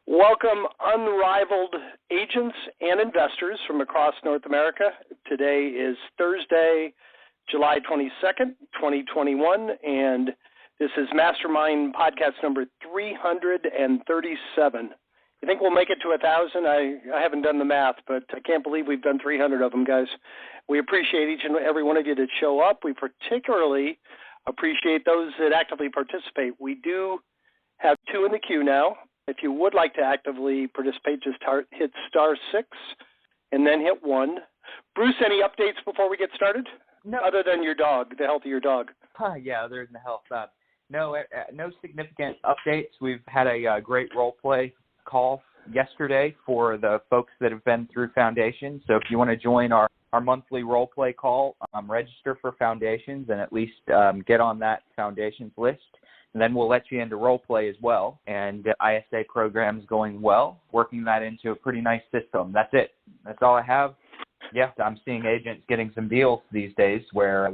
Welcome, unrivaled agents and investors from across North America. Today is Thursday, July 22nd, 2021, and this is Mastermind Podcast number 337. You think we'll make it to 1,000? I haven't done the math, but I can't believe we've done 300 of them, guys. We appreciate each and every one of you that show up. We particularly appreciate those that actively participate. We do have 2 in the queue now. If you would like to actively participate, just hit *6 and then hit 1. Bruce, any updates before we get started? No. Other than your dog, the health of your dog. Yeah, other than the health. No significant updates. We've had a great role play call yesterday for the folks that have been through Foundations. So if you want to join our monthly role play call, register for Foundations and at least get on that Foundations list. And then we'll let you into role play as well. And the ISA program's going well, working that into a pretty nice system. That's it. That's all I have. Yeah, I'm seeing agents getting some deals these days where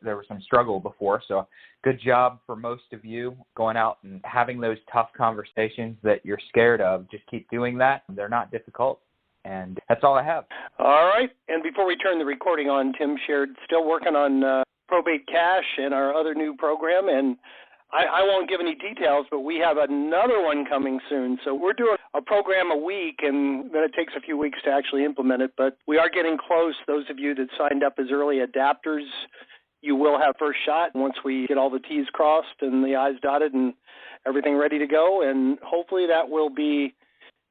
there was some struggle before. So good job for most of you going out and having those tough conversations that you're scared of. Just keep doing that. They're not difficult. And that's all I have. All right. And before we turn the recording on, Tim shared still working on Probate Cash and our other new program. And I won't give any details, but we have another one coming soon. So we're doing a program a week, and then it takes a few weeks to actually implement it. But we are getting close. Those of you that signed up as early adapters, you will have first shot once we get all the T's crossed and the I's dotted and everything ready to go. And hopefully that will be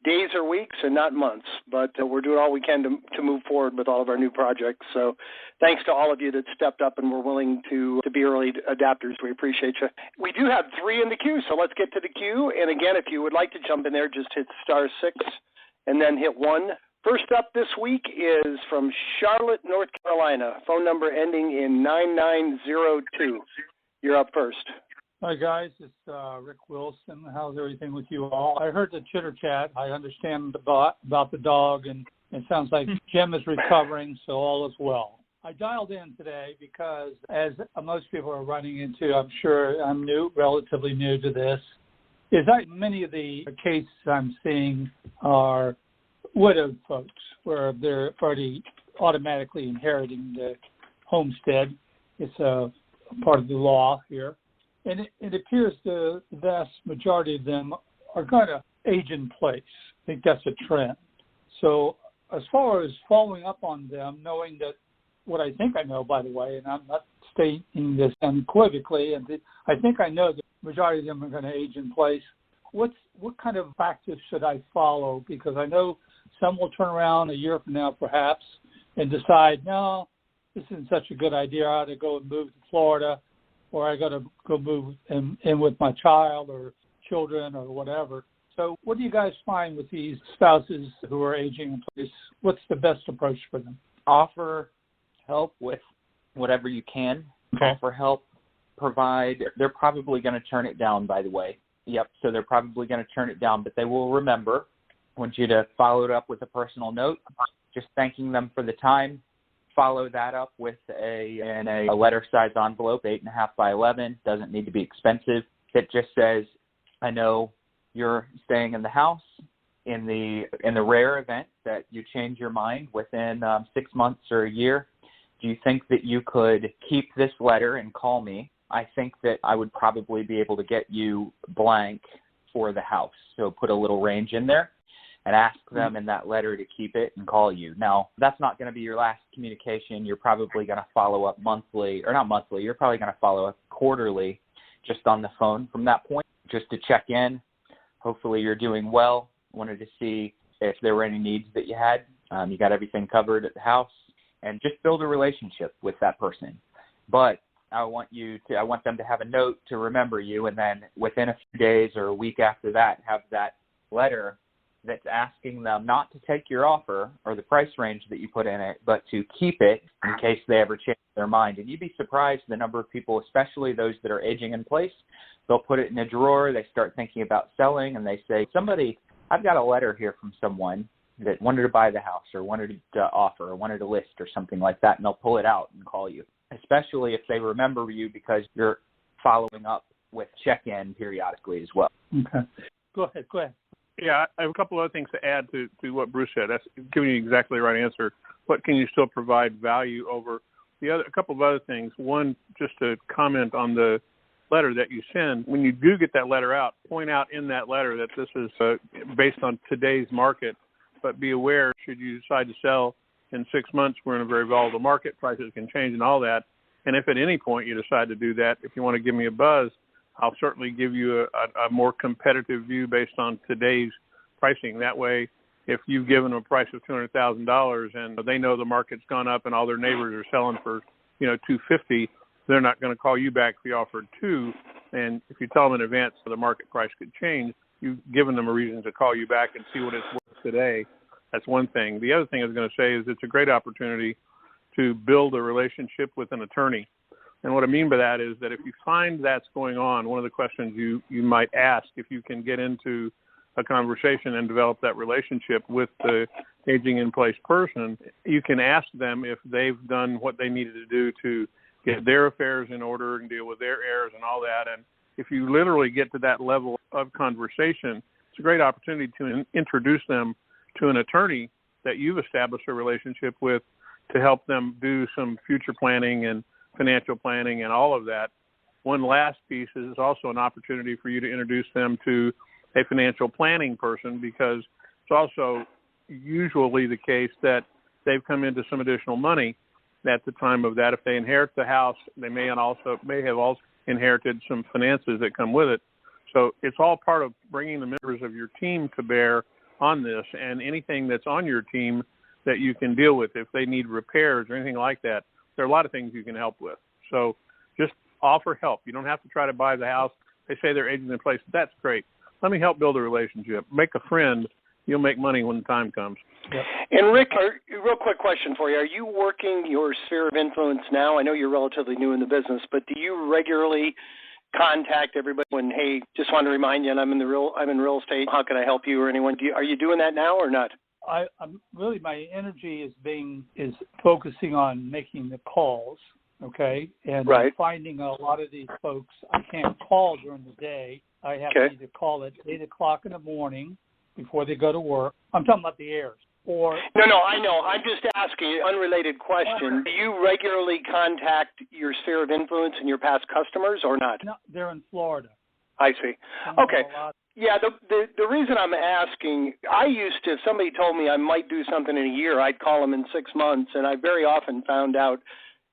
days or weeks and not months, but we're doing all we can to move forward with all of our new projects. So thanks to all of you that stepped up and were willing to be early adapters. We appreciate you. We do have 3 in the queue, so let's get to the queue. And again, if you would like to jump in there, just hit *6 and then hit 1. First up this week is from Charlotte, North Carolina, phone number ending in 9902. You're up first. Hi, guys. It's Rick Wilson. How's everything with you all? I heard the chitter-chat. I understand about the dog, and it sounds like Jim is recovering, so all is well. I dialed in today because, as most people are running into, I'm sure I'm relatively new to this, is that many of the cases I'm seeing are widowed folks where they're already automatically inheriting the homestead. It's a part of the law here. And it appears the vast majority of them are going to age in place. I think that's a trend. So as far as following up on them, knowing that what I think I know, by the way, and I'm not stating this unequivocally, and I think I know the majority of them are going to age in place, what kind of practice should I follow? Because I know some will turn around a year from now, perhaps, and decide, no, this isn't such a good idea. I ought to go and move to Florida, or I got to go move in with my child or children or whatever. So what do you guys find with these spouses who are aging in place? What's the best approach for them? Offer help with whatever you can. Okay. Offer help, provide. They're probably going to turn it down, by the way. Yep, so they're probably going to turn it down, but they will remember. I want you to follow it up with a personal note, just thanking them for the time. Follow that up with a letter-sized envelope, 8.5 by 11. Doesn't need to be expensive. It just says, I know you're staying in the house. In the rare event that you change your mind within 6 months or a year, do you think that you could keep this letter and call me? I think that I would probably be able to get you blank for the house. So put a little range in there and ask them in that letter to keep it and call you. Now, that's not going to be your last communication. You're probably going to follow up monthly, or not monthly, you're probably going to follow up quarterly just on the phone from that point, just to check in. Hopefully you're doing well. Wanted to see if there were any needs that you had. You got everything covered at the house, and just build a relationship with that person. But I want them to have a note to remember you, and then within a few days or a week after that, have that letter that's asking them not to take your offer or the price range that you put in it, but to keep it in case they ever change their mind. And you'd be surprised the number of people, especially those that are aging in place, they'll put it in a drawer, they start thinking about selling, and they say, I've got a letter here from someone that wanted to buy the house or wanted to offer or wanted to list or something like that, and they'll pull it out and call you, especially if they remember you because you're following up with check-in periodically as well. Okay. Go ahead. Yeah, I have a couple of other things to add to what Bruce said. That's giving you exactly the right answer. What can you still provide value over? A couple of other things. One, just to comment on the letter that you send. When you do get that letter out, point out in that letter that this is based on today's market, but be aware, should you decide to sell in 6 months, we're in a very volatile market, prices can change and all that. And if at any point you decide to do that, if you want to give me a buzz, I'll certainly give you a more competitive view based on today's pricing. That way, if you've given them a price of $200,000 and they know the market's gone up and all their neighbors are selling for, $250,000, they're not going to call you back if you offered $200,000. And if you tell them in advance the market price could change, you've given them a reason to call you back and see what it's worth today. That's one thing. The other thing I was going to say is it's a great opportunity to build a relationship with an attorney. And what I mean by that is that if you find that's going on, one of the questions you might ask, if you can get into a conversation and develop that relationship with the aging in place person, you can ask them if they've done what they needed to do to get their affairs in order and deal with their heirs and all that. And if you literally get to that level of conversation, it's a great opportunity to introduce them to an attorney that you've established a relationship with to help them do some future planning and financial planning and all of that. One last piece is also an opportunity for you to introduce them to a financial planning person, because it's also usually the case that they've come into some additional money at the time of that. If they inherit the house, they may have also inherited some finances that come with it. So it's all part of bringing the members of your team to bear on this, and anything that's on your team that you can deal with. If they need repairs or anything like that, there are a lot of things you can help with. So just offer help. You don't have to try to buy the house. They say they're aging in place. That's great. Let me help build a relationship. Make a friend. You'll make money when the time comes. Yep. And Rick, a real quick question for you. Are you working your sphere of influence now? I know you're relatively new in the business, but do you regularly contact everybody when, hey, just want to remind you, and I'm in real estate. How can I help you or anyone? Are you doing that now or not? I'm really, my energy is focusing on making the calls, okay, and right. Finding a lot of these folks. I can't call during the day. I have to either call at 8 o'clock in the morning before they go to work. I'm talking about the heirs. Or no, I know. I'm just asking an unrelated question. Do you regularly contact your sphere of influence and your past customers or not? No, they're in Florida. I see. Okay. Yeah, the reason I'm asking, I used to, if somebody told me I might do something in a year, I'd call them in 6 months, and I very often found out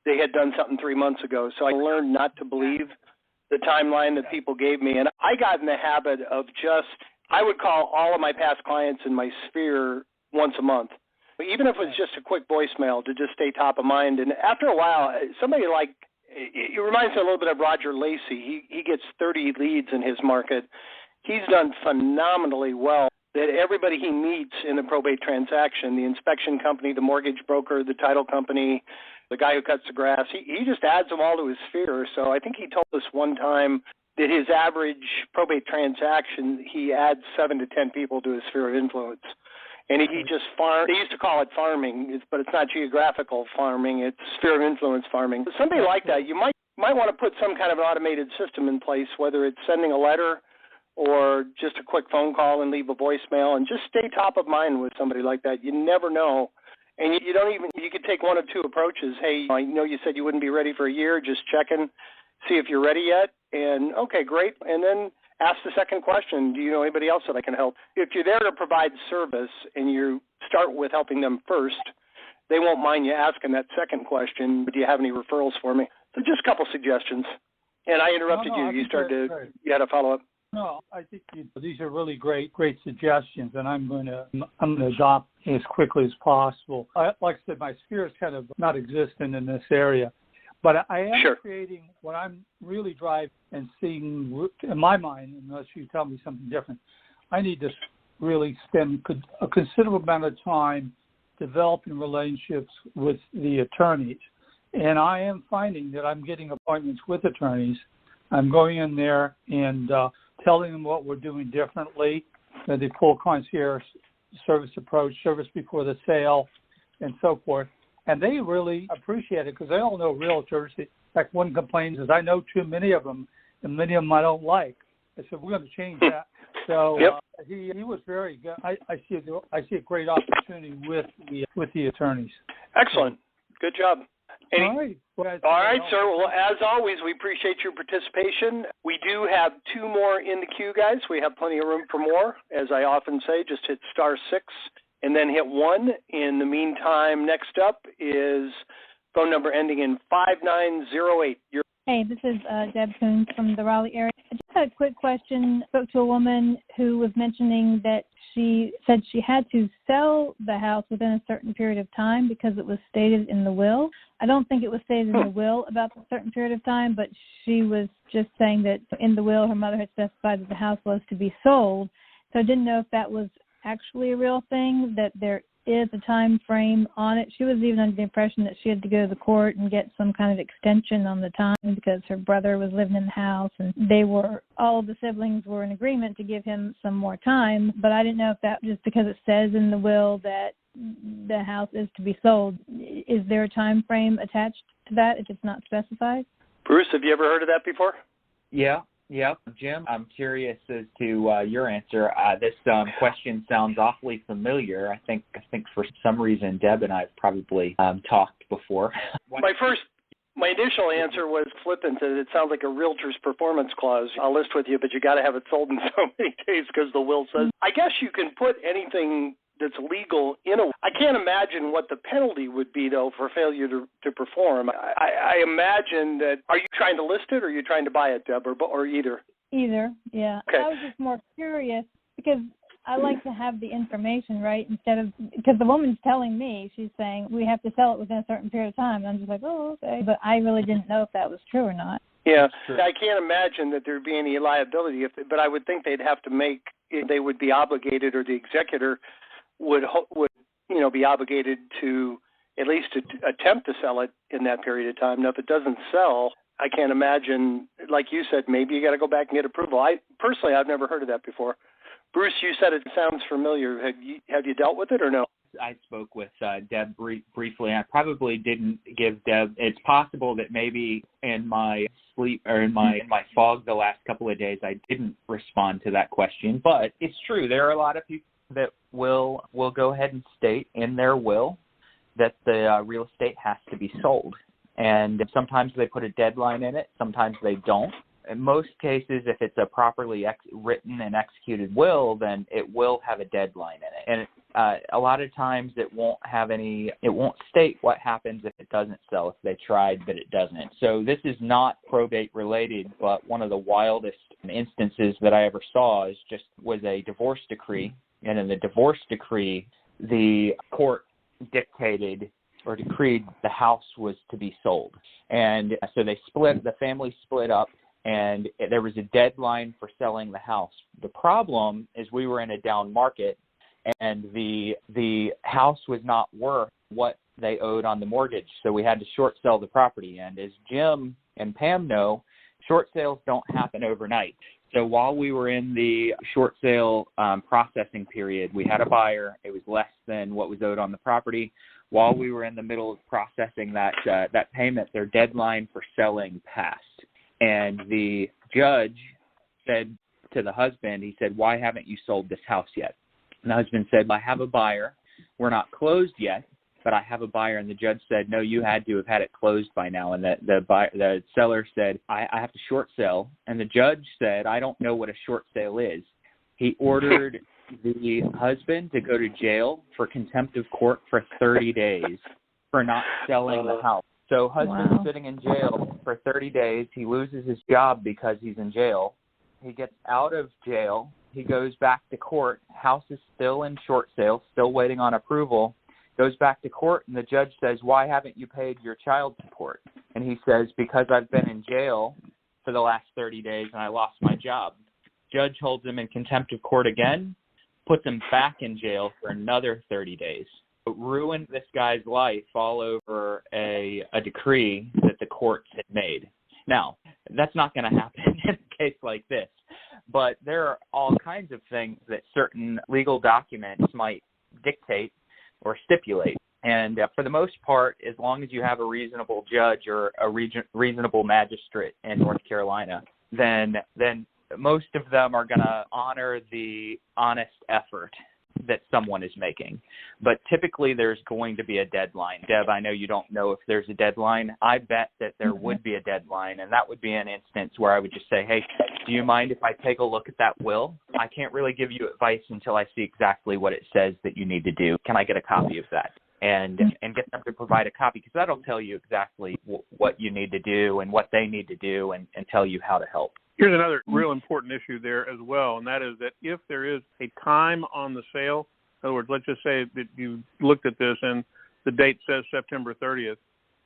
they had done something 3 months ago. So I learned not to believe the timeline that people gave me, and I got in the habit of I would call all of my past clients in my sphere once a month, even if it was just a quick voicemail to just stay top of mind. And after a while, somebody it reminds me a little bit of Roger Lacey. He gets 30 leads in his market. He's done phenomenally well. That everybody he meets in a probate transaction, the inspection company, the mortgage broker, the title company, the guy who cuts the grass, he just adds them all to his sphere. So I think he told us one time that his average probate transaction, he adds 7 to 10 people to his sphere of influence. And he just they used to call it farming, but it's not geographical farming, it's sphere of influence farming. Somebody like that, you might want to put some kind of an automated system in place, whether it's sending a letter or just a quick phone call and leave a voicemail, and just stay top of mind with somebody like that. You never know. And you could take one of two approaches. Hey, I know you said you wouldn't be ready for a year, just checking, see if you're ready yet. And okay, great. And then ask the second question, do you know anybody else that I can help? If you're there to provide service and you start with helping them first, they won't mind you asking that second question, do you have any referrals for me? So just a couple suggestions. And I interrupted you. You had a follow-up. No, I think these are really great suggestions, and I'm going to adopt as quickly as possible. Like I said, my sphere is kind of not existent in this area, but I am creating what I'm really driving and seeing in my mind, unless you tell me something different. I need to really spend a considerable amount of time developing relationships with the attorneys, and I am finding that I'm getting appointments with attorneys. I'm going in there and telling them what we're doing differently, the full concierge service approach, service before the sale, and so forth. And they really appreciate it because they all know realtors. In fact, one complains is, I know too many of them, and many of them I don't like. I said, we're going to change that. So He was very good. I see a great opportunity with the attorneys. Excellent. Good job. All right. Well, All right, sir. Well, as always, we appreciate your participation. We do have 2 more in the queue, guys. We have plenty of room for more. As I often say, just hit *6 and then hit 1. In the meantime, next up is phone number ending in 5908. Hey, this is Deb Coons from the Raleigh area. I just had a quick question. I spoke to a woman who was mentioning that she said she had to sell the house within a certain period of time because it was stated in the will. I don't think it was stated in the will about a certain period of time, but she was just saying that in the will her mother had specified that the house was to be sold. So I didn't know if that was actually a real thing, that there is a time frame on it. She was even under the impression that she had to go to the court and get some kind of extension on the time because her brother was living in the house and all of the siblings were in agreement to give him some more time. But I didn't know if that just because it says in the will that the house is to be sold. Is there a time frame attached to that if it's not specified? Bruce, have you ever heard of that before? Yeah. Jim, I'm curious as to your answer. This question sounds awfully familiar. I think for some reason Deb and I have probably talked before. My initial answer was flippant. It sounds like a realtor's performance clause. I'll list with you, but you got to have it sold in so many days because the will says. I guess you can put anything that's legal in a. I can't imagine what the penalty would be though for failure to perform. I imagine that. Are you trying to list it or are you trying to buy it, Deb, or either? Either, yeah. Okay. I was just more curious because I like to have the information right because the woman's telling me, she's saying we have to sell it within a certain period of time. And I'm just like, oh, okay. But I really didn't know if that was true or not. Yeah, I can't imagine that there'd be any liability, but I would think they'd have to they would be obligated, or the executor would be obligated to at least attempt to sell it in that period of time. Now, if it doesn't sell, I can't imagine, like you said, maybe you got to go back and get approval. I've never heard of that before. Bruce, you said it sounds familiar. Have you dealt with it or no? I spoke with Deb briefly. I probably didn't give Deb. It's possible that maybe in my sleep or in my fog the last couple of days I didn't respond to that question. But it's true. There are a lot of people that will go ahead and state in their will that the real estate has to be sold. And sometimes they put a deadline in it. Sometimes they don't. In most cases, if it's a properly written and executed will, then it will have a deadline in it. And a lot of times it won't state what happens if it doesn't sell, if they tried but it doesn't. So this is not probate related, but one of the wildest instances that I ever saw was a divorce decree. And in the divorce decree, the court dictated or decreed the house was to be sold. And so the family split up, and there was a deadline for selling the house. The problem is we were in a down market, and the house was not worth what they owed on the mortgage, so we had to short sell the property. And as Jim and Pam know, short sales don't happen overnight. So while we were in the short sale processing period, we had a buyer. It was less than what was owed on the property. While we were in the middle of processing that payment, their deadline for selling passed. And the judge said to the husband, he said, "Why haven't you sold this house yet?" And the husband said, "I have a buyer. We're not closed yet, but I have a buyer." And the judge said, "No, you had to have had it closed by now." And the seller said, I have to short sell. And the judge said, "I don't know what a short sale is." He ordered the husband to go to jail for contempt of court for 30 days for not selling the house. So husband's sitting in jail for 30 days. He loses his job because he's in jail. He gets out of jail. He goes back to court. House is still in short sale, still waiting on approval. Goes back to court, and the judge says, "Why haven't you paid your child support?" And he says, "Because I've been in jail for the last 30 days and I lost my job." Judge holds him in contempt of court again, puts him back in jail for another 30 days. It ruined this guy's life all over a decree that the courts had made. Now, that's not going to happen in a case like this, but there are all kinds of things that certain legal documents might dictate or stipulate. And for the most part, as long as you have a reasonable judge or a reasonable magistrate in North Carolina, then most of them are going to honor the honest effort that someone is making. But typically there's going to be a deadline. Deb, I know you don't know if there's a deadline. I bet that there would be a deadline, and that would be an instance where I would just say, hey, do you mind if I take a look at that will? I can't really give you advice until I see exactly what it says that you need to do. Can I get a copy of that? And get them to provide a copy, because that'll tell you exactly what you need to do and what they need to do, and tell you how to help. Here's another real important issue there as well, and that is that if there is a time on the sale, in other words, let's just say that you looked at this and the date says September 30th,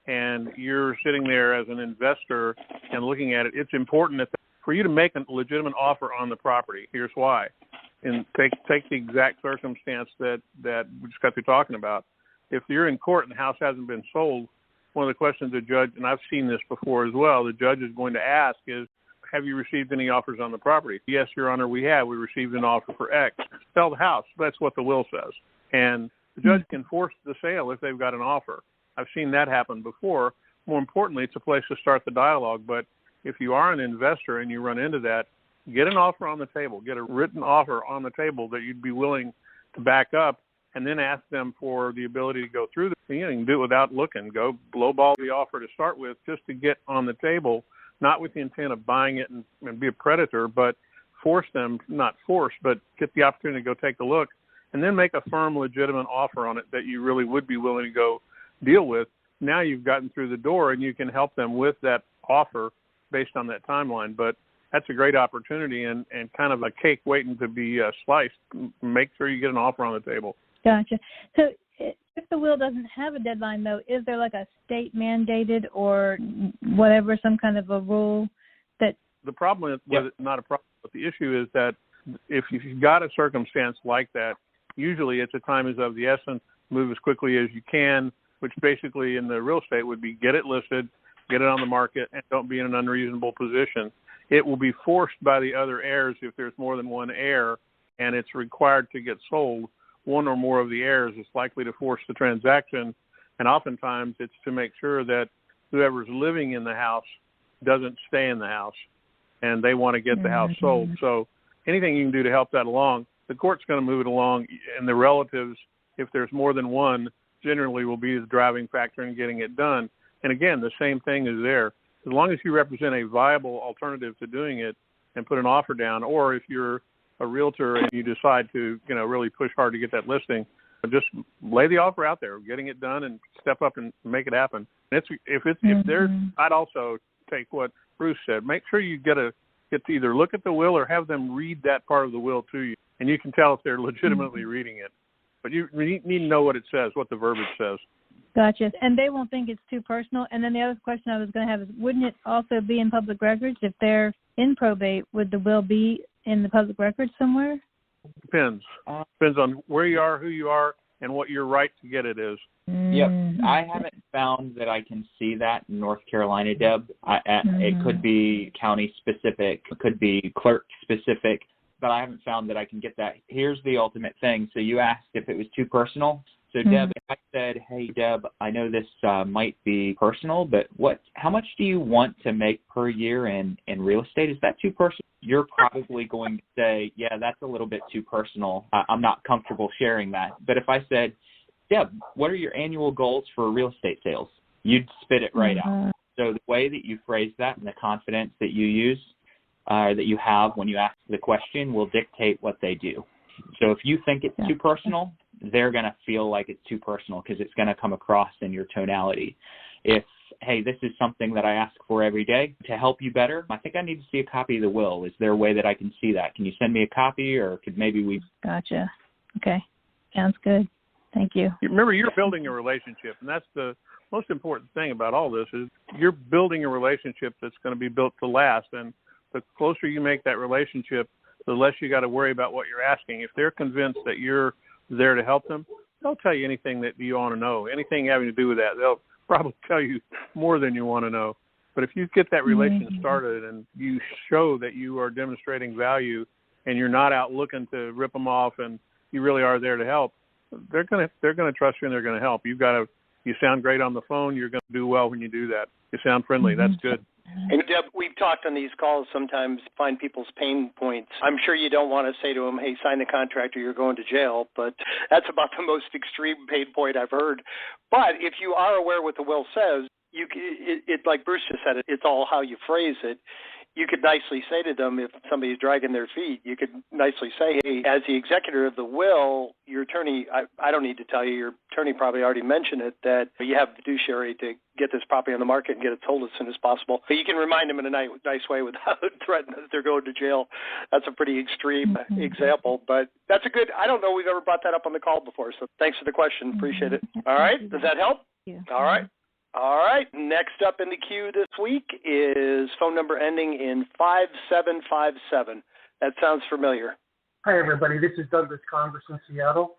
and you're sitting there as an investor and looking at it, it's important that for you to make a legitimate offer on the property. Here's why. And take the exact circumstance that we just got through talking about. If you're in court and the house hasn't been sold, one of the questions the judge, and I've seen this before as well, the judge is going to ask is, have you received any offers on the property? Yes, Your Honor, we have. We received an offer for X. Sell the house. That's what the will says. And the judge can force the sale if they've got an offer. I've seen that happen before. More importantly, it's a place to start the dialogue. But if you are an investor and you run into that, get an offer on the table. Get a written offer on the table that you'd be willing to back up, and then ask them for the ability to go through the, you can do it without looking. Go lowball the offer to start with just to get on the table, not with the intent of buying it and be a predator, but force them, not force, but get the opportunity to go take a look, and then make a firm, legitimate offer on it that you really would be willing to go deal with. Now you've gotten through the door, and you can help them with that offer based on that timeline. But that's a great opportunity and kind of a cake waiting to be sliced. Make sure you get an offer on the table. Gotcha. So if the will doesn't have a deadline, though, is there like a state mandated or whatever, some kind of a rule that... The problem with it, not a problem, but the issue is that if you've got a circumstance like that, usually it's a time is of the essence, move as quickly as you can, which basically in the real estate would be get it listed, get it on the market, and don't be in an unreasonable position. It will be forced by the other heirs if there's more than one heir, and it's required to get sold. One or more of the heirs is likely to force the transaction, and oftentimes it's to make sure that whoever's living in the house doesn't stay in the house, and they want to get the house sold. So anything you can do to help that along, the court's going to move it along, and the relatives, if there's more than one, generally will be the driving factor in getting it done. And again, the same thing is there. As long as you represent a viable alternative to doing it and put an offer down, or if you're a realtor and you decide to, really push hard to get that listing, just lay the offer out there, getting it done, and step up and make it happen. I'd also take what Bruce said. Make sure you get to either look at the will or have them read that part of the will to you, and you can tell if they're legitimately reading it. But you need to know what it says, what the verbiage says. Gotcha. And they won't think it's too personal. And then the other question I was going to have is, wouldn't it also be in public records? If they're in probate, would the will be in the public records somewhere? Depends. Depends on where you are, who you are, and what your right to get it is. Yep. I haven't found that I can see that in North Carolina, Deb. It could be county specific, it could be clerk specific, but I haven't found that I can get that. Here's the ultimate thing. So you asked if it was too personal. So Deb, if I said, hey, Deb, I know this might be personal, but how much do you want to make per year in real estate? Is that too personal? You're probably going to say, yeah, that's a little bit too personal. I'm not comfortable sharing that. But if I said, Deb, what are your annual goals for real estate sales? You'd spit it right out. So the way that you phrase that and the confidence that you use, that you have when you ask the question, will dictate what they do. So if you think it's too personal, they're going to feel like it's too personal because it's going to come across in your tonality. If, hey, this is something that I ask for every day to help you better, I think I need to see a copy of the will. Is there a way that I can see that? Can you send me a copy, or could maybe we... Gotcha. Okay. Sounds good. Thank you. Remember, you're building a relationship, and that's the most important thing about all this is you're building a relationship that's going to be built to last, and the closer you make that relationship, the less you got to worry about what you're asking. If they're convinced that you're there to help them, they'll tell you anything that you want to know. Anything having to do with that, they'll probably tell you more than you want to know. But if you get that relation started and you show that you are demonstrating value and you're not out looking to rip them off and you really are there to help, they're going to trust you and they're going to help. You sound great on the phone. You're going to do well when you do that. You sound friendly. That's good. And Deb, we've talked on these calls sometimes, find people's pain points. I'm sure you don't want to say to them, hey, sign the contract or you're going to jail, but that's about the most extreme pain point I've heard. But if you are aware what the will says, like Bruce just said, it's all how you phrase it. You could nicely say to them, if somebody's dragging their feet, you could nicely say, hey, as the executor of the will, your attorney, I don't need to tell you, your attorney probably already mentioned it, that you have fiduciary to get this property on the market and get it sold as soon as possible. But you can remind them in a nice way without threatening that they're going to jail. That's a pretty extreme example, but that's a good, I don't know we've ever brought that up on the call before, so thanks for the question. Appreciate it. All right, does that help? Yeah. All right. All right, next up in the queue this week is phone number ending in 5757. That sounds familiar. Hi, everybody. This is Douglas Congress in Seattle.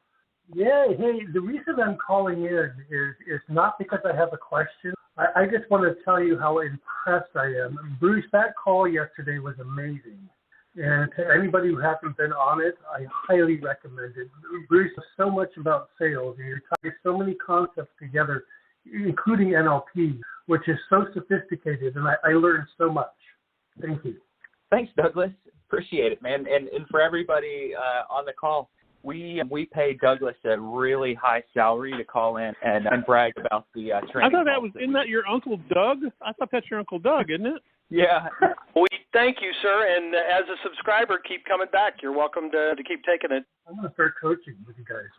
Yeah, hey, the reason I'm calling in is not because I have a question. I just want to tell you how impressed I am. Bruce, that call yesterday was amazing. And to anybody who hasn't been on it, I highly recommend it. Bruce knows so much about sales, and you're tying so many concepts together, including NLP, which is so sophisticated, and I learned so much. Thank you. Thanks, Douglas. Appreciate it, man. And for everybody on the call, we pay Douglas a really high salary to call in and brag about the training. I thought that was, isn't that your Uncle Doug? I thought that's your Uncle Doug, isn't it? Yeah. We thank you, sir, and as a subscriber, keep coming back. You're welcome to keep taking it. I'm going to start coaching with you guys.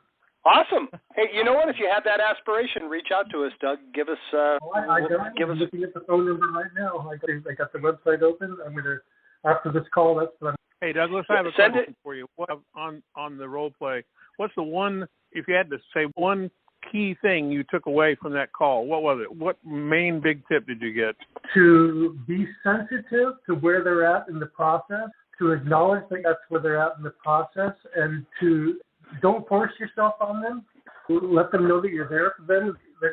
Awesome. Hey, you know what? If you have that aspiration, reach out to us, Doug. Give us. I'm looking at the phone number right now. I got the website open. I'm going to, after this call, that's what I'm. Hey, Douglas, I have a question for you. What on the role play? What's the one? If you had to say one key thing you took away from that call, what was it? What main big tip did you get? To be sensitive to where they're at in the process, to acknowledge that that's where they're at in the process, and to don't force yourself on them. Let them know that you're there for them, that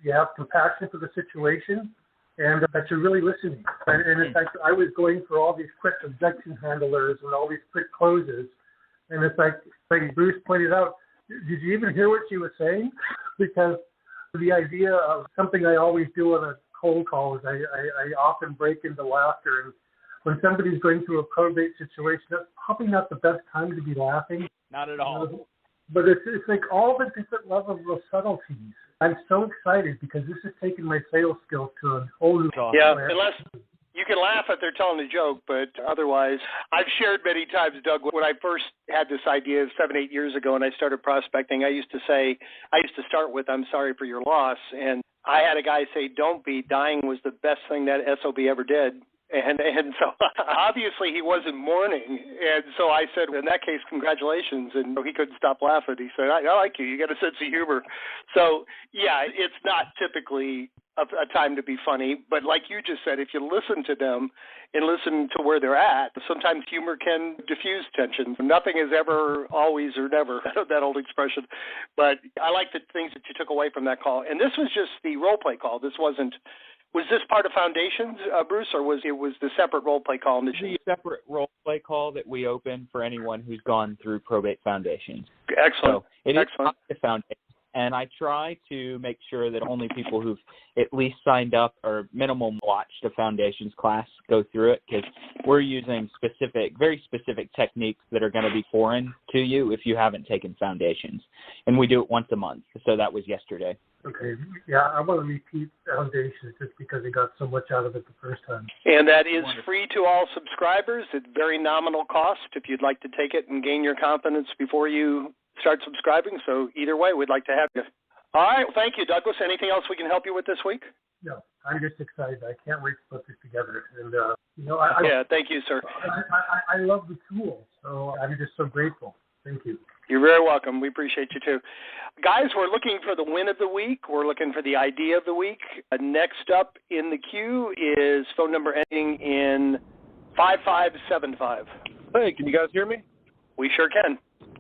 you have compassion for the situation, and that you're really listening. And in fact, I was going for all these quick objection handlers and all these quick closes, and it's like Bruce pointed out, did you even hear what she was saying? Because the idea of something I always do on a cold call is I often break into laughter. And when somebody's going through a probate situation, that's probably not the best time to be laughing. Not at all. But it's like all the different levels of subtleties. I'm so excited because this has taken my sales skills to a whole new level. Yeah, unless you can laugh if they're telling a joke, but otherwise, I've shared many times, Doug, when I first had this idea 7-8 years ago and I started prospecting, I used to start with, I'm sorry for your loss. And I had a guy say, don't be, dying was the best thing that SOB ever did. And so obviously he wasn't mourning. And so I said, in that case, congratulations. And he couldn't stop laughing. He said, I like you. You got a sense of humor. So, yeah, it's not typically a time to be funny. But like you just said, if you listen to them and listen to where they're at, sometimes humor can diffuse tension. Nothing is ever always or never, that old expression. But I like the things that you took away from that call. And this was just the role play call. This wasn't. Was this part of Foundations, Bruce, or was the separate role play call? The separate role play call that we open for anyone who's gone through Probate Foundations. Excellent. So it is Excellent. the Foundation, and I try to make sure that only people who've at least signed up or minimum watched a Foundations class go through it, because we're using very specific techniques that are going to be foreign to you if you haven't taken Foundations, and we do it once a month. So that was yesterday. Okay, yeah, I want to repeat Foundations just because I got so much out of it the first time. And that is free to all subscribers at very nominal cost if you'd like to take it and gain your confidence before you start subscribing. So either way, we'd like to have you. All right, well, thank you, Douglas. Anything else we can help you with this week? No, I'm just excited. I can't wait to put this together. And, thank you, sir. I love the tool, so I'm just so grateful. Thank you. You're very welcome. We appreciate you, too. Guys, we're looking for the win of the week. We're looking for the idea of the week. Next up in the queue is phone number ending in 5575. Hey, can you guys hear me? We sure can.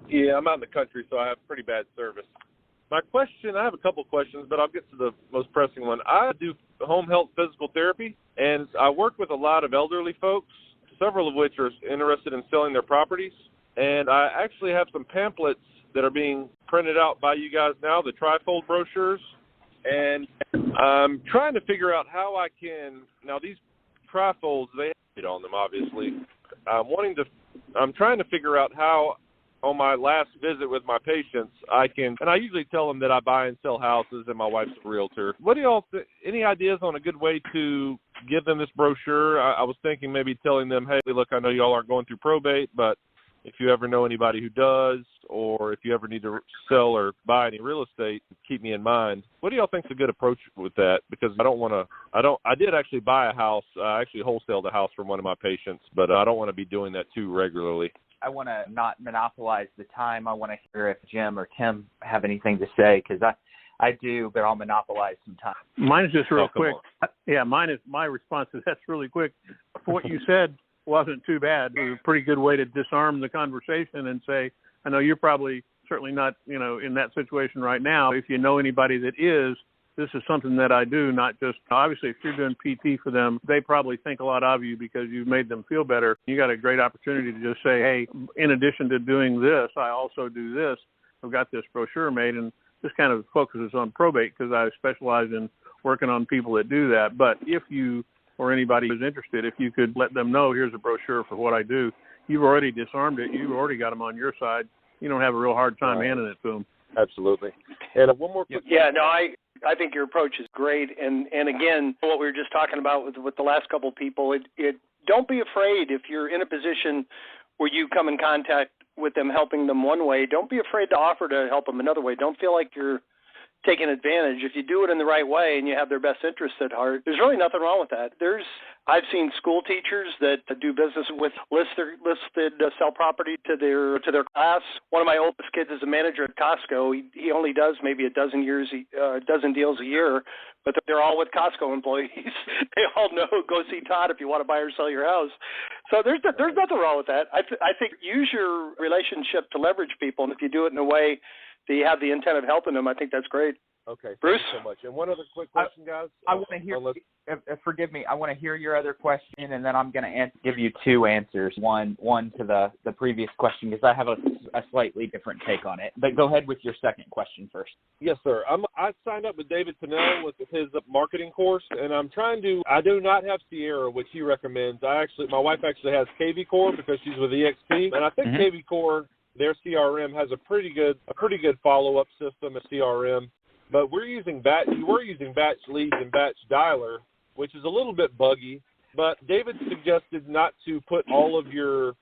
Yeah, I'm out in the country, so I have pretty bad service. My question, I have a couple questions, but I'll get to the most pressing one. I do home health physical therapy, and I work with a lot of elderly folks, several of which are interested in selling their properties. And I actually have some pamphlets that are being printed out by you guys now, the trifold brochures. And I'm trying to figure out how I can, now these trifolds, they have on them, obviously. I'm trying to figure out how, on my last visit with my patients, and I usually tell them that I buy and sell houses and my wife's a realtor. What do y'all any ideas on a good way to give them this brochure? I was thinking maybe telling them, hey, look, I know y'all aren't going through probate, but if you ever know anybody who does, or if you ever need to sell or buy any real estate, keep me in mind. What do y'all think is a good approach with that? Because I did actually buy a house. I actually wholesaled a house from one of my patients, but I don't want to be doing that too regularly. I want to not monopolize the time. I want to hear if Jim or Tim have anything to say, because I do, but I'll monopolize some time. Mine is just real quick. Yeah, my response is that's really quick. What you said wasn't too bad. It was a pretty good way to disarm the conversation and say, I know you're probably certainly not, in that situation right now. If you know anybody that is, this is something that I do, not just, obviously, if you're doing PT for them, they probably think a lot of you because you've made them feel better. You got a great opportunity to just say, hey, in addition to doing this, I also do this. I've got this brochure made, and this kind of focuses on probate because I specialize in working on people that do that. But if you or anybody who's interested, if you could let them know, here's a brochure for what I do, you've already disarmed it. You've already got them on your side. You don't have a real hard time handing it to them. Absolutely. And one more quick I think your approach is great. And again, what we were just talking about with the last couple of people, don't be afraid if you're in a position where you come in contact with them, helping them one way. Don't be afraid to offer to help them another way. Don't feel like you're taking advantage. If you do it in the right way and you have their best interests at heart, there's really nothing wrong with that. I've seen school teachers that do business with listed sell property to their class. One of my oldest kids is a manager at Costco. He only does maybe a dozen deals a year, but they're all with Costco employees. They all know, go see Todd if you want to buy or sell your house. So there's nothing wrong with that. I think use your relationship to leverage people, and if you do it in a way that you have the intent of helping them, I think that's great. Okay, Bruce? Thank you so much. And one other quick question, guys. I want to hear. Forgive me. I want to hear your other question, and then I'm going to give you two answers. One to the previous question, because I have a slightly different take on it. But go ahead with your second question first. Yes, sir. I signed up with David Pinnell with his marketing course, and I do not have Sierra, which he recommends. My wife actually has KV Core because she's with EXP, and I think KV Core, their CRM, has a pretty good follow-up system at CRM. But we're using batch leads and batch dialer, which is a little bit buggy. But David suggested not to put all of the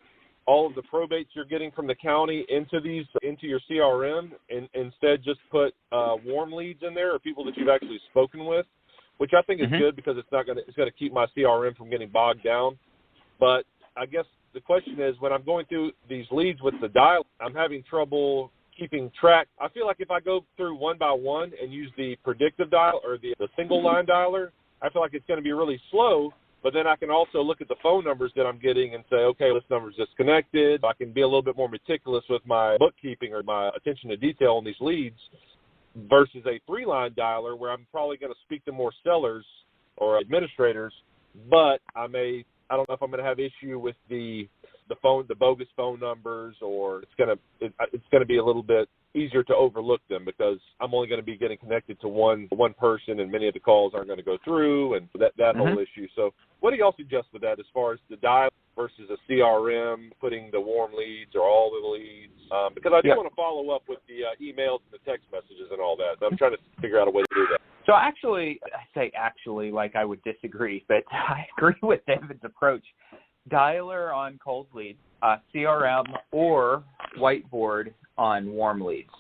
probates you're getting from the county into your CRM, and instead just put warm leads in there, or people that you've actually spoken with, which I think is good because it's going to keep my CRM from getting bogged down. But I guess the question is, when I'm going through these leads with the dial, I'm having trouble keeping track. I feel like if I go through one by one and use the predictive dial or the single line dialer, I feel like it's going to be really slow. But then I can also look at the phone numbers that I'm getting and say, okay, this number's disconnected. I can be a little bit more meticulous with my bookkeeping or my attention to detail on these leads versus a 3-line dialer where I'm probably going to speak to more sellers or administrators, but I don't know if I'm going to have issue with the bogus phone numbers, or it's going to be a little bit easier to overlook them because I'm only going to be getting connected to one person, and many of the calls aren't going to go through, and that whole issue. So what do y'all suggest with that as far as the dial versus a CRM, putting the warm leads or all the leads? Because I do want to follow up with the emails and the text messages and all that. So I'm trying to figure out a way to do that. So actually, like I would disagree, but I agree with David's approach. Dialer on cold leads, CRM or whiteboard on warm leads.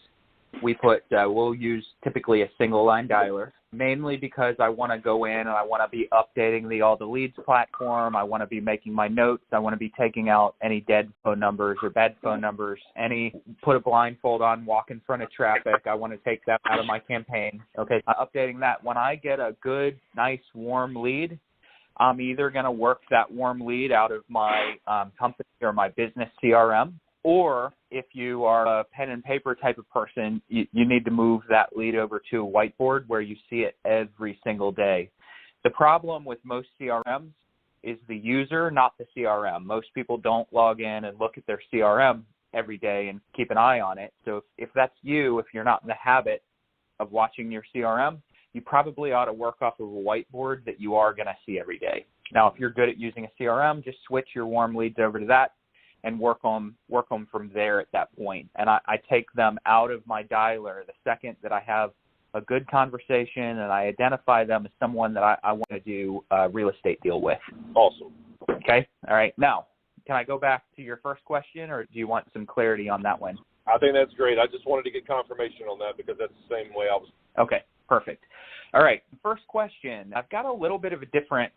We'll use typically a single line dialer, mainly because I want to go in and I want to be updating all the leads platform. I want to be making my notes. I want to be taking out any dead phone numbers or bad phone numbers, put a blindfold on, walk in front of traffic. I want to take that out of my campaign. Okay, updating that. When I get a good, nice, warm lead, I'm either going to work that warm lead out of my company or my business CRM, or if you are a pen and paper type of person, you need to move that lead over to a whiteboard where you see it every single day. The problem with most CRMs is the user, not the CRM. Most people don't log in and look at their CRM every day and keep an eye on it. So if that's you, if you're not in the habit of watching your CRM, you probably ought to work off of a whiteboard that you are going to see every day. Now, if you're good at using a CRM, just switch your warm leads over to that and work them from there at that point. And I take them out of my dialer the second that I have a good conversation and I identify them as someone that I want to do a real estate deal with. Awesome. Okay. All right. Now, can I go back to your first question, or do you want some clarity on that one? I think that's great. I just wanted to get confirmation on that because that's the same way I was. Okay, perfect. All right, first question. I've got a little bit of a different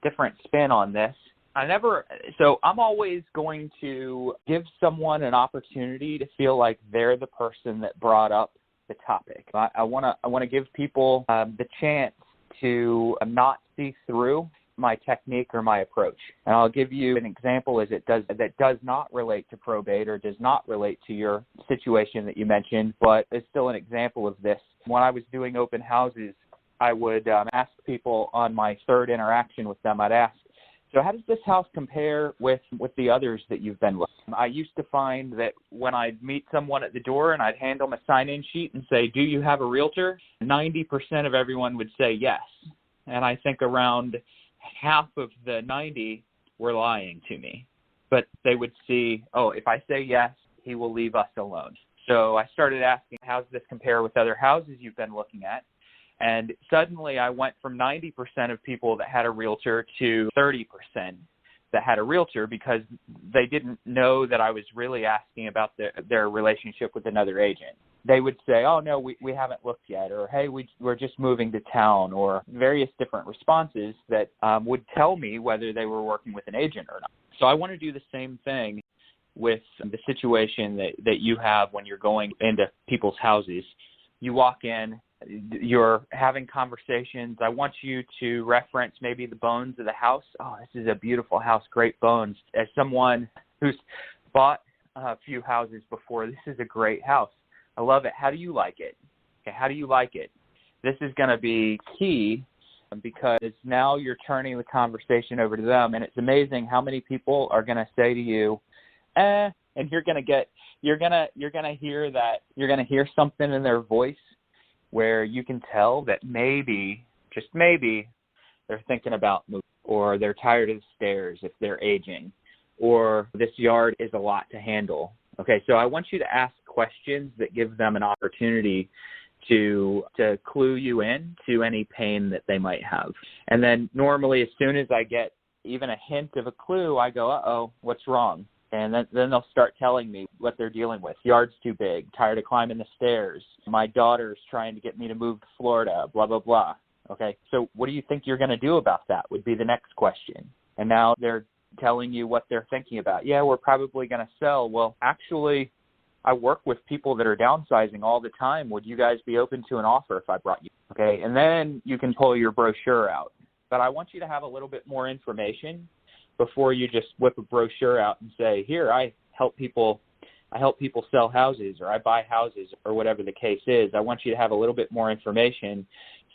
spin on this. I'm always going to give someone an opportunity to feel like they're the person that brought up the topic. I want to give people the chance to not see through my technique or my approach. And I'll give you an example that does not relate to probate or does not relate to your situation that you mentioned, but it's still an example of this. When I was doing open houses, I would ask people on my third interaction with them, I'd ask, so how does this house compare with the others that you've been with? I used to find that when I'd meet someone at the door and I'd hand them a sign-in sheet and say, do you have a realtor? 90% of everyone would say yes. And I think around half of the 90 were lying to me. But they would see, oh, if I say yes, he will leave us alone. So I started asking, how does this compare with other houses you've been looking at? And suddenly I went from 90% of people that had a realtor to 30% that had a realtor because they didn't know that I was really asking about their relationship with another agent. They would say, oh, no, we haven't looked yet, or, hey, we're just moving to town, or various different responses that would tell me whether they were working with an agent or not. So I want to do the same thing with the situation that you have when you're going into people's houses. You walk in, you're having conversations. I want you to reference maybe the bones of the house. Oh, this is a beautiful house, great bones. As someone who's bought a few houses before, this is a great house. I love it. How do you like it? Okay, how do you like it? This is going to be key because now you're turning the conversation over to them, and it's amazing how many people are going to say to you, and you're going to hear something in their voice where you can tell that maybe, just maybe, they're thinking about moving, or they're tired of the stairs if they're aging, or this yard is a lot to handle. Okay, so I want you to ask questions that give them an opportunity to clue you in to any pain that they might have. And then normally as soon as I get even a hint of a clue, I go, uh-oh, what's wrong? And then they'll start telling me what they're dealing with. Yard's too big, tired of climbing the stairs. My daughter's trying to get me to move to Florida, blah, blah, blah. Okay, so what do you think you're going to do about that would be the next question. And now they're telling you what they're thinking about. Yeah, we're probably going to sell. Well, actually, I work with people that are downsizing all the time. Would you guys be open to an offer if I brought you? Okay, and then you can pull your brochure out. But I want you to have a little bit more information before you just whip a brochure out and say, here, I help people sell houses, or I buy houses, or whatever the case is. I want you to have a little bit more information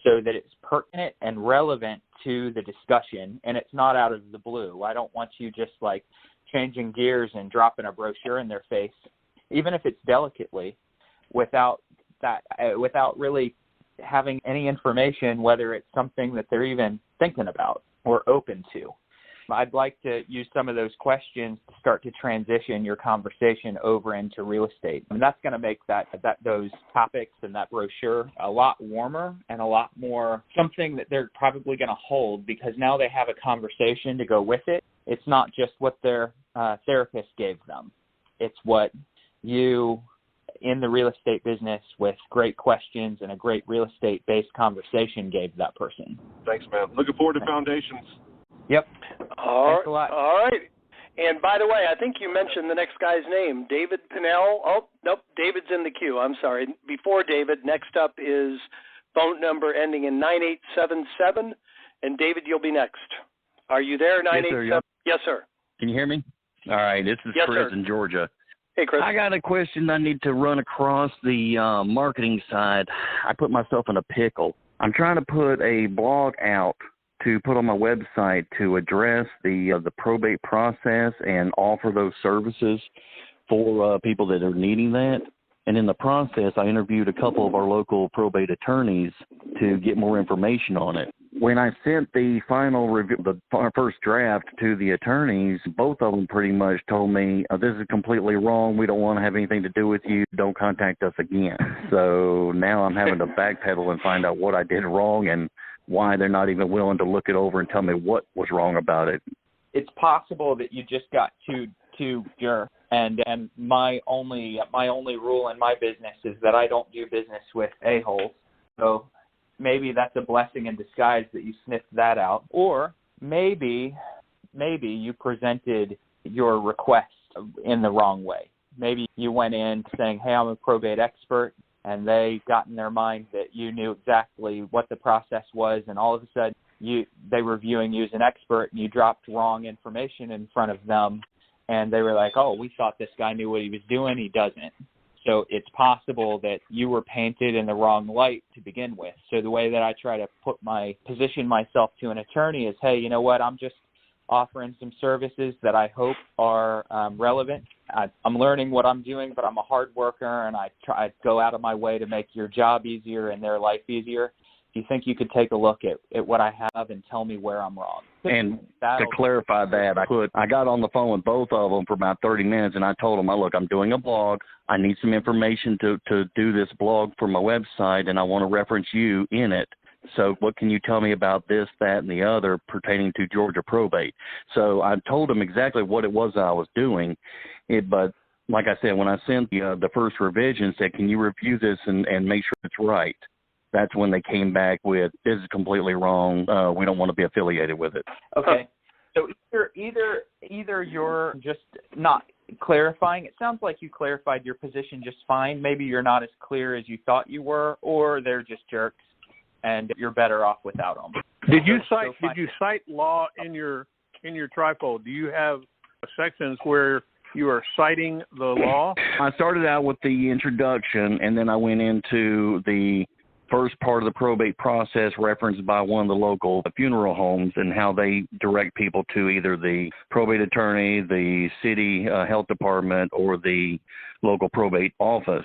so that it's pertinent and relevant to the discussion, and it's not out of the blue. I don't want you just like changing gears and dropping a brochure in their face, even if it's delicately, without really having any information, whether it's something that they're even thinking about or open to. I'd like to use some of those questions to start to transition your conversation over into real estate. And that's going to make those topics and that brochure a lot warmer and a lot more something that they're probably going to hold, because now they have a conversation to go with it. It's not just what their therapist gave them. It's what you in the real estate business with great questions and a great real estate-based conversation gave that person. Thanks, man. Looking forward to Foundations. Yep. Thanks a lot. All right. And by the way, I think you mentioned the next guy's name, David Pinnell. Oh, nope, David's in the queue. I'm sorry. Before David, next up is phone number ending in 9877. And David, you'll be next. Are you there, 987? Yes, sir. Can you hear me? All right. This is Chris in Georgia. Hey, Chris. I got a question I need to run across the marketing side. I put myself in a pickle. I'm trying to put a blog out to put on my website to address the probate process and offer those services for people that are needing that. And in the process, I interviewed a couple of our local probate attorneys to get more information on it. when I sent the final review, the first draft to the attorneys, both of them pretty much told me, this is completely wrong. We don't want to have anything to do with you. Don't contact us again. So now I'm having to backpedal and find out what I did wrong and why they're not even willing to look it over and tell me what was wrong about it. It's possible that you just got too pure. And my only rule in my business is that I don't do business with a-holes. So maybe that's a blessing in disguise that you sniffed that out. Or maybe you presented your request in the wrong way. Maybe you went in saying, hey, I'm a probate expert, and they got in their mind that you knew exactly what the process was, and all of a sudden they were viewing you as an expert, and you dropped wrong information in front of them, and they were like, oh, we thought this guy knew what he was doing. He doesn't. So it's possible that you were painted in the wrong light to begin with. So the way that I try to position myself to an attorney is, hey, you know what, I'm just offering some services that I hope are relevant. I'm learning what I'm doing, but I'm a hard worker, and I try to go out of my way to make your job easier and their life easier. Do you think you could take a look at what I have and tell me where I'm wrong? And to clarify that, I got on the phone with both of them for about 30 minutes, and I told them, look, I'm doing a blog. I need some information to do this blog for my website, and I want to reference you in it. So what can you tell me about this, that, and the other pertaining to Georgia probate? So I told them exactly what it was I was doing, but like I said, when I sent the first revision, said, can you review this and make sure it's right? That's when they came back with, this is completely wrong. We don't want to be affiliated with it. Okay. So either you're just not clarifying. It sounds like you clarified your position just fine. Maybe you're not as clear as you thought you were, or they're just jerks, and you're better off without them. Did you cite law in your trifold? Do you have sections where you are citing the law? I started out with the introduction, and then I went into the first part of the probate process referenced by one of the local funeral homes and how they direct people to either the probate attorney, the city health department, or the local probate office.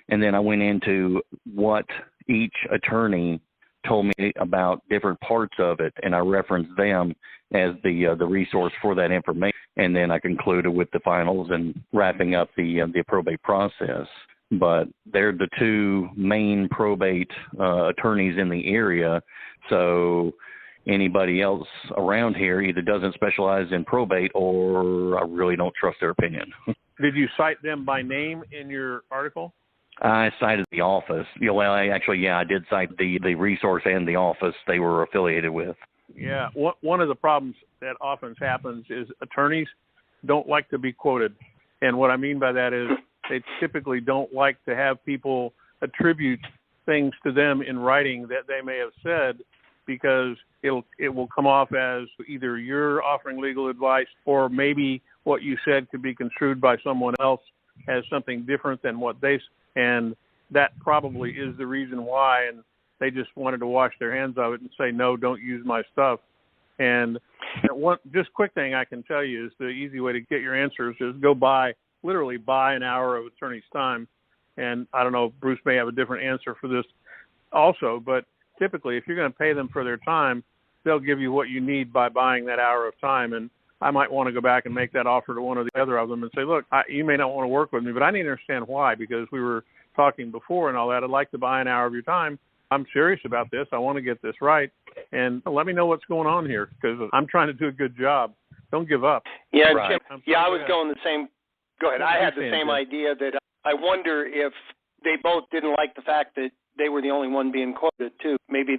And then I went into what each attorney told me about different parts of it, and I referenced them as the resource for that information. And then I concluded with the finals and wrapping up the probate process. But they're the two main probate attorneys in the area, so anybody else around here either doesn't specialize in probate or I really don't trust their opinion. Did you cite them by name in your article? I cited the office. I did cite the resource and the office they were affiliated with. Yeah, one of the problems that often happens is attorneys don't like to be quoted. And what I mean by that is they typically don't like to have people attribute things to them in writing that they may have said, because it will come off as either you're offering legal advice or maybe what you said could be construed by someone else as something different than what they said. And that probably is the reason why, and they just wanted to wash their hands of it and say, no, don't use my stuff. And one just quick thing I can tell you is the easy way to get your answers is literally buy an hour of attorney's time. And I don't know if Bruce may have a different answer for this also, but typically if you're going to pay them for their time, they'll give you what you need by buying that hour of time. And I might want to go back and make that offer to one or the other of them and say, look, you may not want to work with me, but I need to understand why, because we were talking before and all that. I'd like to buy an hour of your time. I'm serious about this. I want to get this right. And let me know what's going on here, because I'm trying to do a good job. Don't give up. Yeah, right. Jim, I was going the same. Go ahead. I had the same idea that I wonder if they both didn't like the fact that they were the only one being quoted too. Maybe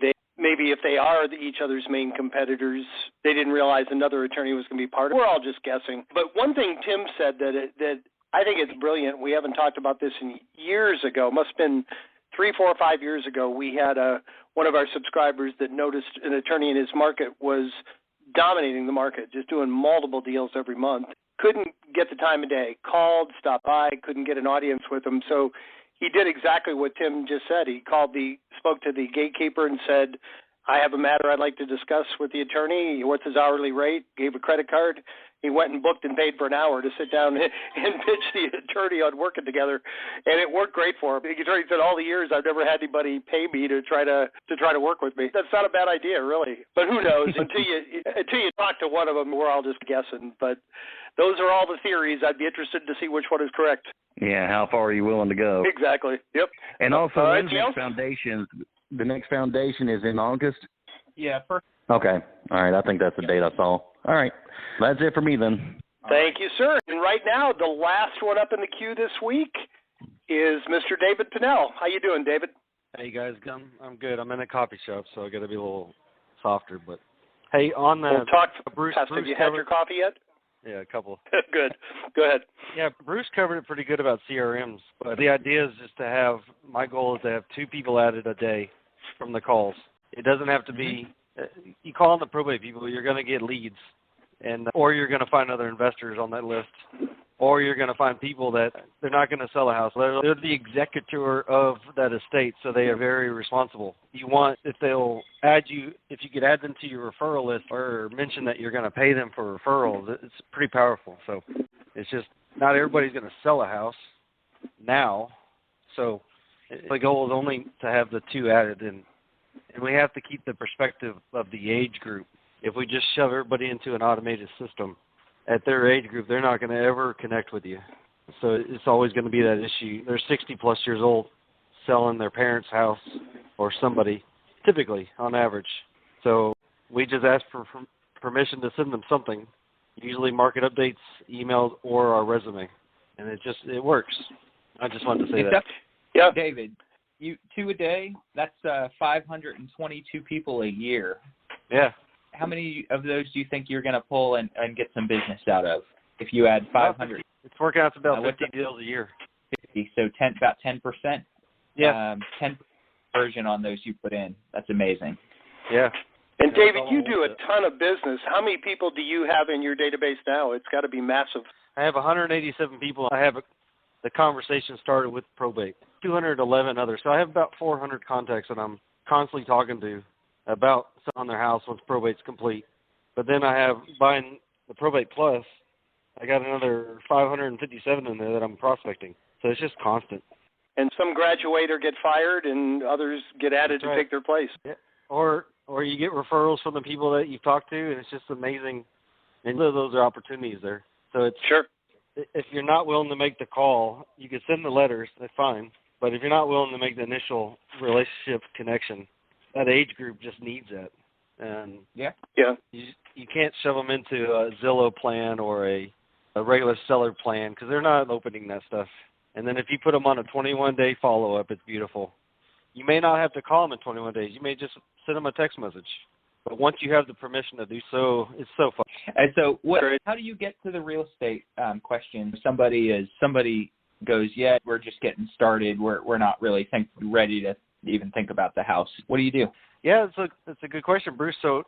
if they are each other's main competitors, they didn't realize another attorney was going to be part of it. We're all just guessing. But one thing Tim said that I think it's brilliant. We haven't talked about this in years ago. Must have been 3, 4, 5 years ago. We had one of our subscribers that noticed an attorney in his market was dominating the market, just doing multiple deals every month. Couldn't get the time of day. Called, stopped by, couldn't get an audience with him. So he did exactly what Tim just said. He spoke to the gatekeeper and said, I have a matter I'd like to discuss with the attorney. What's his hourly rate? Gave a credit card. he went and booked and paid for an hour to sit down and pitch the attorney on working together, and it worked great for him. The attorney said, all the years I've never had anybody pay me to try to work with me. That's not a bad idea, really. But who knows? until you talk to one of them, we're all just guessing. But those are all the theories. I'd be interested to see which one is correct. Yeah, how far are you willing to go? Exactly. Yep. And also, the next foundation is in August? Yeah, first. Okay. All right. I think that's the date I saw. All right. That's it for me then. Thank you, sir. And right now, the last one up in the queue this week is Mr. David Pinnell. How you doing, David? Hey, guys. I'm good. I'm in a coffee shop, so I got to be a little softer. But, hey, on the we'll talk Bruce, have you had your coffee yet? Yeah, a couple. Good. Go ahead. Yeah, Bruce covered it pretty good about CRMs. But the idea is just to have, my goal is to have 2 people added a day from the calls. It doesn't have to be, you call on the probate people, you're going to get leads. Or you're going to find other investors on that list. Or you're going to find people that they're not going to sell a house. They're the executor of that estate, so they are very responsible. You want, if you could add them to your referral list or mention that you're going to pay them for referrals, it's pretty powerful. So it's just not everybody's going to sell a house now. So the goal is only to have the 2 added in. And we have to keep the perspective of the age group. If we just shove everybody into an automated system at their age group, they're not going to ever connect with you. So it's always going to be that issue. They're 60-plus years old selling their parents' house or somebody, typically, on average. So we just ask for permission to send them something, usually market updates, emails, or our resume. And it works. I just wanted to say that. Yeah. David, 2 a day, that's 522 people a year. Yeah. How many of those do you think you're going to pull and get some business out of if you add 500? It's working out to about 50 deals a year. 50, so about 10%? Yeah. 10% conversion on those you put in. That's amazing. Yeah. And David, you do a ton of business. How many people do you have in your database now? It's got to be massive. I have 187 people. I have the conversation started with probate. 211 others. So I have about 400 contacts that I'm constantly talking to about selling their house once probate's complete. But then I have, buying the Probate Plus, I got another 557 in there that I'm prospecting. So it's just constant. And some graduate or get fired, and others get added to take their place. Yeah. Or you get referrals from the people that you've talked to, and it's just amazing. And those are opportunities there. So it's sure. If you're not willing to make the call, you can send the letters. That's fine. But if you're not willing to make the initial relationship connection, that age group just needs that. And yeah, you can't shove them into a Zillow plan or a regular seller plan because they're not opening that stuff. And then if you put them on a 21-day follow-up, it's beautiful. You may not have to call them in 21 days. You may just send them a text message. But once you have the permission to do so, it's so fun. And so how do you get to the real estate question? Somebody goes, yeah, we're just getting started. We're not really ready to even think about the house. What do you do? Yeah, it's a good question, Bruce. So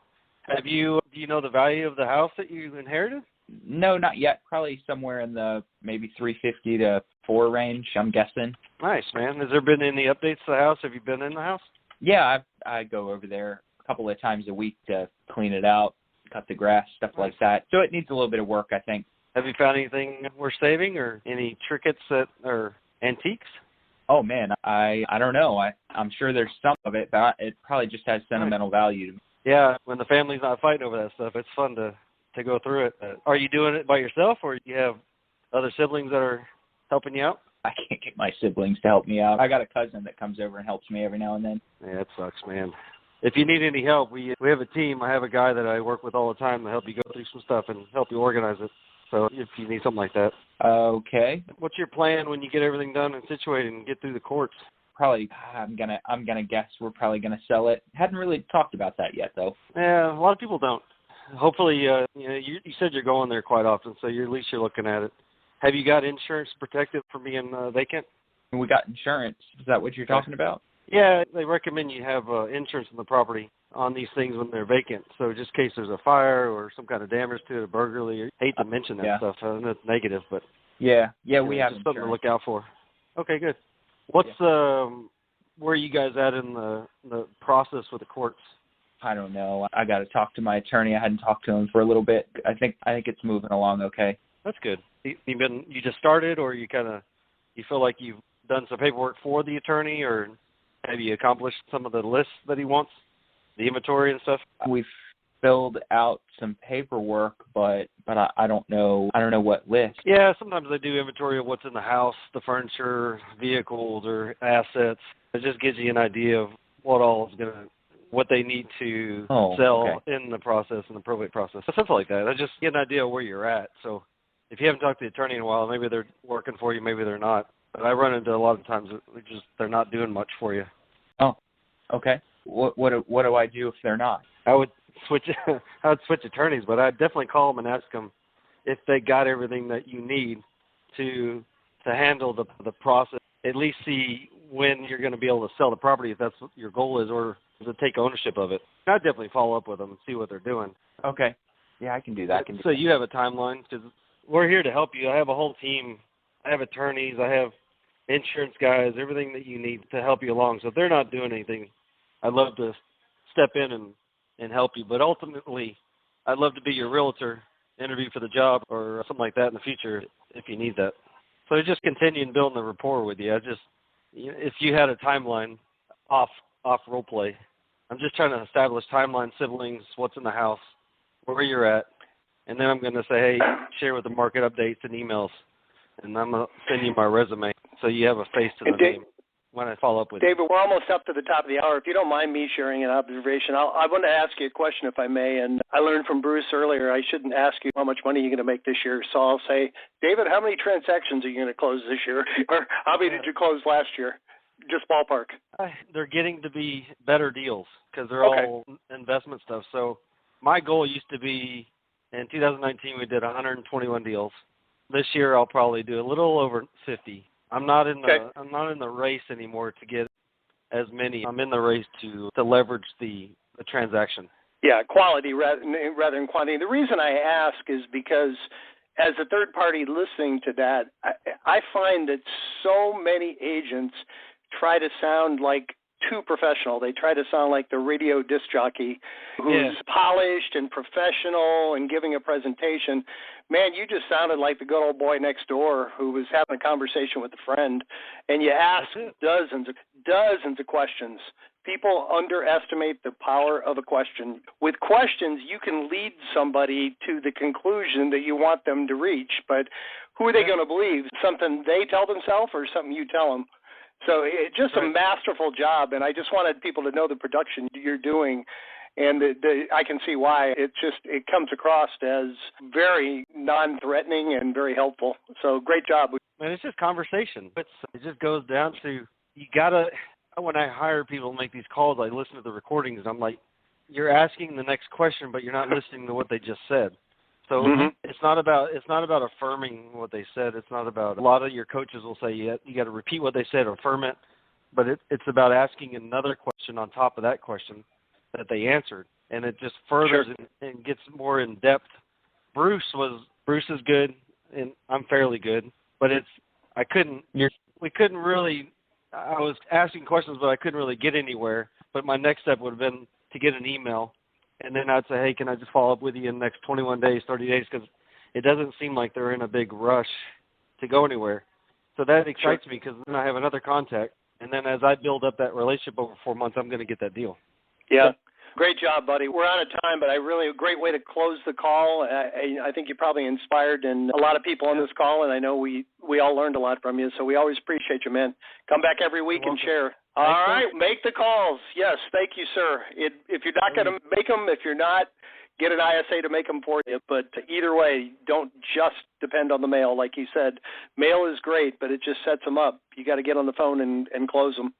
do you know the value of the house that you inherited? No, not yet. Probably somewhere in the maybe 350 to 4 range, I'm guessing. Nice, man. Has there been any updates to the house? Have you been in the house? Yeah, I go over there a couple of times a week to clean it out, cut the grass, stuff like that. So it needs a little bit of work, I think. Have you found anything worth saving or any trinkets that are antiques? Oh, man, I don't know. I'm sure there's some of it, but it probably just has sentimental value to me. Yeah, when the family's not fighting over that stuff, it's fun to go through it. Are you doing it by yourself, or do you have other siblings that are helping you out? I can't get my siblings to help me out. I got a cousin that comes over and helps me every now and then. Yeah, it sucks, man. If you need any help, we have a team. I have a guy that I work with all the time to help you go through some stuff and help you organize it. So if you need something like that. Okay. What's your plan when you get everything done and situated and get through the courts? Probably, I'm gonna guess we're probably gonna sell it. Hadn't really talked about that yet, though. Yeah, a lot of people don't. Hopefully, you said you're going there quite often, so at least you're looking at it. Have you got insurance protected for being vacant? We got insurance. Is that what you're talking about? Yeah, they recommend you have insurance on the property on these things when they're vacant. So just in case there's a fire or some kind of damage to it, a burglary. I hate to mention that stuff. It's negative, but yeah, we have just something to look out for. Okay, good. What's where are you guys at in the process with the courts? I don't know. I got to talk to my attorney. I hadn't talked to him for a little bit. I think it's moving along okay. That's good. You just started, or you feel like you've done some paperwork for the attorney, or have you accomplished some of the lists that he wants, the inventory and stuff? We've filled out some paperwork, but I don't know what list. Yeah, sometimes they do inventory of what's in the house, the furniture, vehicles, or assets. It just gives you an idea of what they need to sell in the process, in the probate process. Something like that. I just get an idea of where you're at. So if you haven't talked to the attorney in a while, maybe they're working for you, maybe they're not. But I run into a lot of times they're not doing much for you. Oh, okay. What do I do if they're not? I would switch attorneys, but I'd definitely call them and ask them if they got everything that you need to handle the process. At least see when you're going to be able to sell the property, if that's what your goal is, or to take ownership of it. I'd definitely follow up with them and see what they're doing. Okay. Yeah, I can do that. So you have a timeline, because we're here to help you. I have a whole team. I have attorneys. I have insurance guys, everything that you need to help you along. So if they're not doing anything, I'd love to step in and help you. But ultimately, I'd love to be your realtor, interview for the job, or something like that in the future if you need that. So just continuing building the rapport with you. If you had a timeline off role play, I'm just trying to establish timeline, siblings, what's in the house, where you're at, and then I'm going to say, hey, share with the market updates and emails, and I'm going to send you my resume so you have a face to the name when I follow up with David, we're almost up to the top of the hour. If you don't mind me sharing an observation, I want to ask you a question, if I may. And I learned from Bruce earlier, I shouldn't ask you how much money you're going to make this year. So I'll say, David, how many transactions are you going to close this year? Or how many did you close last year? Just ballpark. They're getting to be better deals because they're all investment stuff. So my goal used to be, in 2019, we did 121 deals. This year, I'll probably do a little over 50. I'm not in the race anymore to get as many. I'm in the race to leverage the transaction. Yeah, quality rather than quantity. The reason I ask is because as a third party listening to that, I find that so many agents try to sound like too professional. They try to sound like the radio disc jockey who's polished and professional and giving a presentation. Man, you just sounded like the good old boy next door who was having a conversation with a friend, and you ask dozens of questions. People underestimate the power of a question. With questions, you can lead somebody to the conclusion that you want them to reach, but who are they going to believe? Something they tell themselves or something you tell them? So it's just a masterful job, and I just wanted people to know the production you're doing, and I can see why. It comes across as very non-threatening and very helpful. So great job. And it's just conversation. It just goes down to, you got to, when I hire people to make these calls, I listen to the recordings, and I'm like, you're asking the next question, but you're not listening to what they just said. So it's not about affirming what they said. It's not about, a lot of your coaches will say you got to repeat what they said or affirm it, but it's about asking another question on top of that question that they answered, and it just furthers and gets more in depth. Bruce is good, and I'm fairly good, but I was asking questions, but I couldn't really get anywhere. But my next step would have been to get an email. And then I'd say, hey, can I just follow up with you in the next 21 days, 30 days? Because it doesn't seem like they're in a big rush to go anywhere. So that excites me, because then I have another contact. And then as I build up that relationship over 4 months, I'm going to get that deal. Yeah. Great job, buddy. We're out of time, but a great way to close the call. I think you probably inspired a lot of people on this call, and I know we all learned a lot from you, so we always appreciate you, man. Come back every week and share. All right, make the calls. Yes, thank you, sir. If you're not going to make them, if you're not, get an ISA to make them for you. But either way, don't just depend on the mail. Like you said, mail is great, but it just sets them up. You got to get on the phone and close them.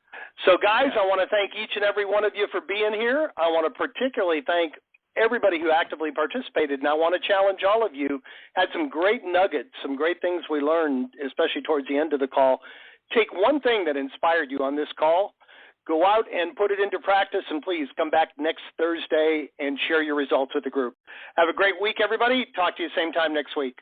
So, guys, I want to thank each and every one of you for being here. I want to particularly thank everybody who actively participated, and I want to challenge all of you. Had some great nuggets, some great things we learned, especially towards the end of the call. Take one thing that inspired you on this call, go out and put it into practice, and please come back next Thursday and share your results with the group. Have a great week, everybody. Talk to you same time next week.